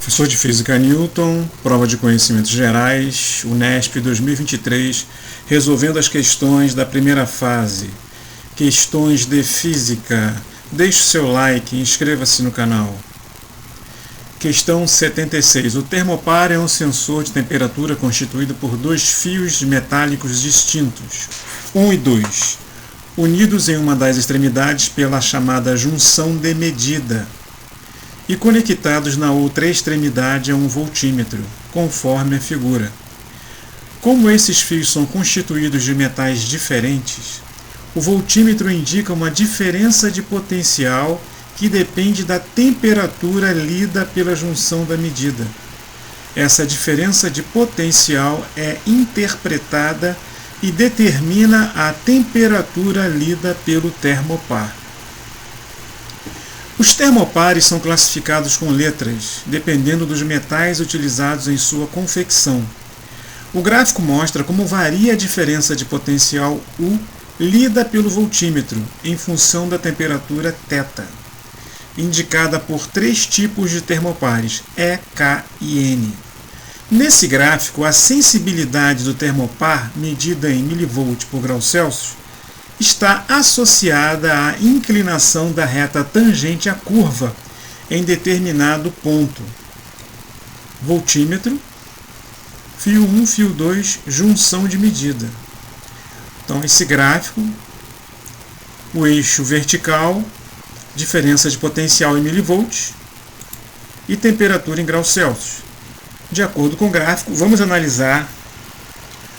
Professor de Física Newton, prova de conhecimentos gerais, Unesp 2023, resolvendo as questões da primeira fase. Questões de física. Deixe o seu like e inscreva-se no canal. Questão 76. O termopar é um sensor de temperatura constituído por dois fios metálicos distintos, 1 e 2, unidos em uma das extremidades pela chamada junção de medida, e conectados na outra extremidade a um voltímetro, conforme a figura. Como esses fios são constituídos de metais diferentes, o voltímetro indica uma diferença de potencial que depende da temperatura lida pela junção da medida. Essa diferença de potencial é interpretada e determina a temperatura lida pelo termopar. Os termopares são classificados com letras, dependendo dos metais utilizados em sua confecção. O gráfico mostra como varia a diferença de potencial U lida pelo voltímetro em função da temperatura θ, indicada por três tipos de termopares, E, K e N. Nesse gráfico, a sensibilidade do termopar, medida em mV por grau Celsius, está associada à inclinação da reta tangente à curva em determinado ponto. Voltímetro, fio 1, fio 2, junção de medida. Então, esse gráfico, o eixo vertical, diferença de potencial em milivolts e temperatura em graus Celsius. De acordo com o gráfico, vamos analisar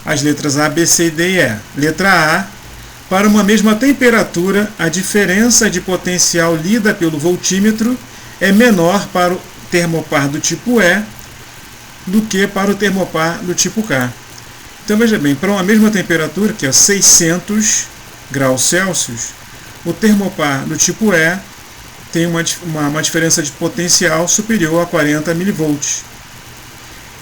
as letras A, B, C, D e E. Letra A, para uma mesma temperatura, a diferença de potencial lida pelo voltímetro é menor para o termopar do tipo E do que para o termopar do tipo K. Então, veja bem, para uma mesma temperatura, que é 600 graus Celsius, o termopar do tipo E tem uma diferença de potencial superior a 40 mV.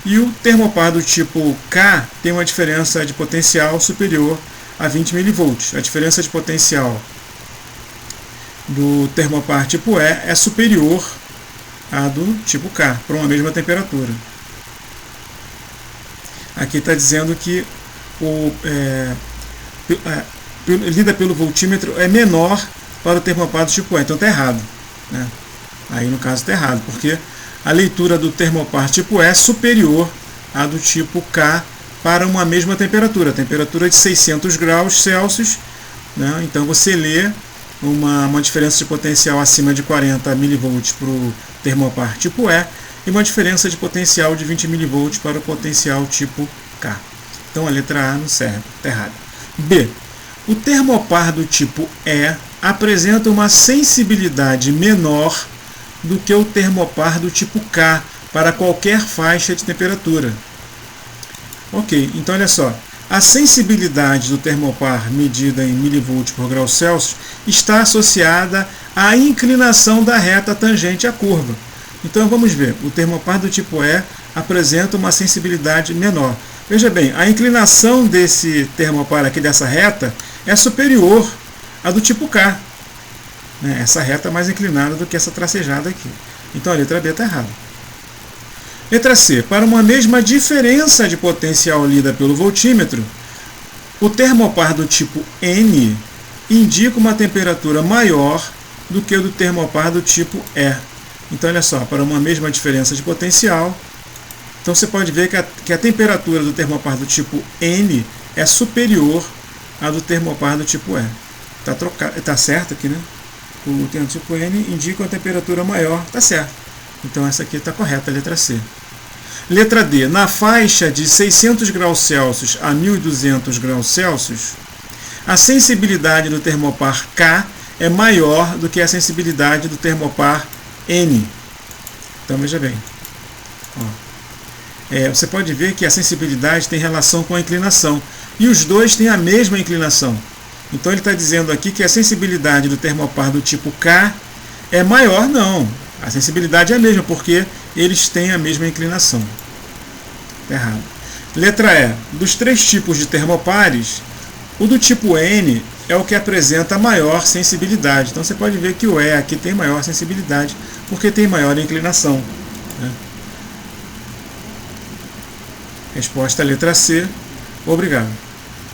E o termopar do tipo K tem uma diferença de potencial superior a 20 mV. A diferença de potencial do termopar tipo E é superior à do tipo K, para uma mesma temperatura. Aqui está dizendo que lida pelo voltímetro é menor para o termopar do tipo E, então está errado, né? Aí no caso está errado, porque a leitura do termopar tipo E é superior à do tipo K para uma mesma temperatura, temperatura de 600 graus Celsius, né? Então você lê uma diferença de potencial acima de 40 mV para o termopar tipo E e uma diferença de potencial de 20 mV para o potencial tipo K. Então a letra A não serve, está errado. B. O termopar do tipo E apresenta uma sensibilidade menor do que o termopar do tipo K para qualquer faixa de temperatura. Ok, então olha só. A sensibilidade do termopar medida em mV por grau Celsius está associada à inclinação da reta tangente à curva. Então vamos ver, o termopar do tipo E apresenta uma sensibilidade menor. Veja bem, a inclinação desse termopar aqui, dessa reta, é superior à do tipo K. Essa reta é mais inclinada do que essa tracejada aqui. Então a letra B está errada. Letra C. Para uma mesma diferença de potencial lida pelo voltímetro, o termopar do tipo N indica uma temperatura maior do que o do termopar do tipo E. Então, olha só, para uma mesma diferença de potencial, então você pode ver que a temperatura do termopar do tipo N é superior à do termopar do tipo E. Está certo aqui, né? O termo tipo N indica uma temperatura maior, está certo. Então essa aqui está correta, a letra C. Letra D. Na faixa de 600 graus Celsius a 1200 graus Celsius, a sensibilidade do termopar K é maior do que a sensibilidade do termopar N. Então veja bem. Você pode ver que a sensibilidade tem relação com a inclinação. E os dois têm a mesma inclinação. Então ele está dizendo aqui que a sensibilidade do termopar do tipo K é maior. Não. A sensibilidade é a mesma, porque eles têm a mesma inclinação. Está errado. Letra E. Dos três tipos de termopares, o do tipo N é o que apresenta maior sensibilidade. Então você pode ver que o E aqui tem maior sensibilidade, porque tem maior inclinação, né? Resposta letra C. Obrigado.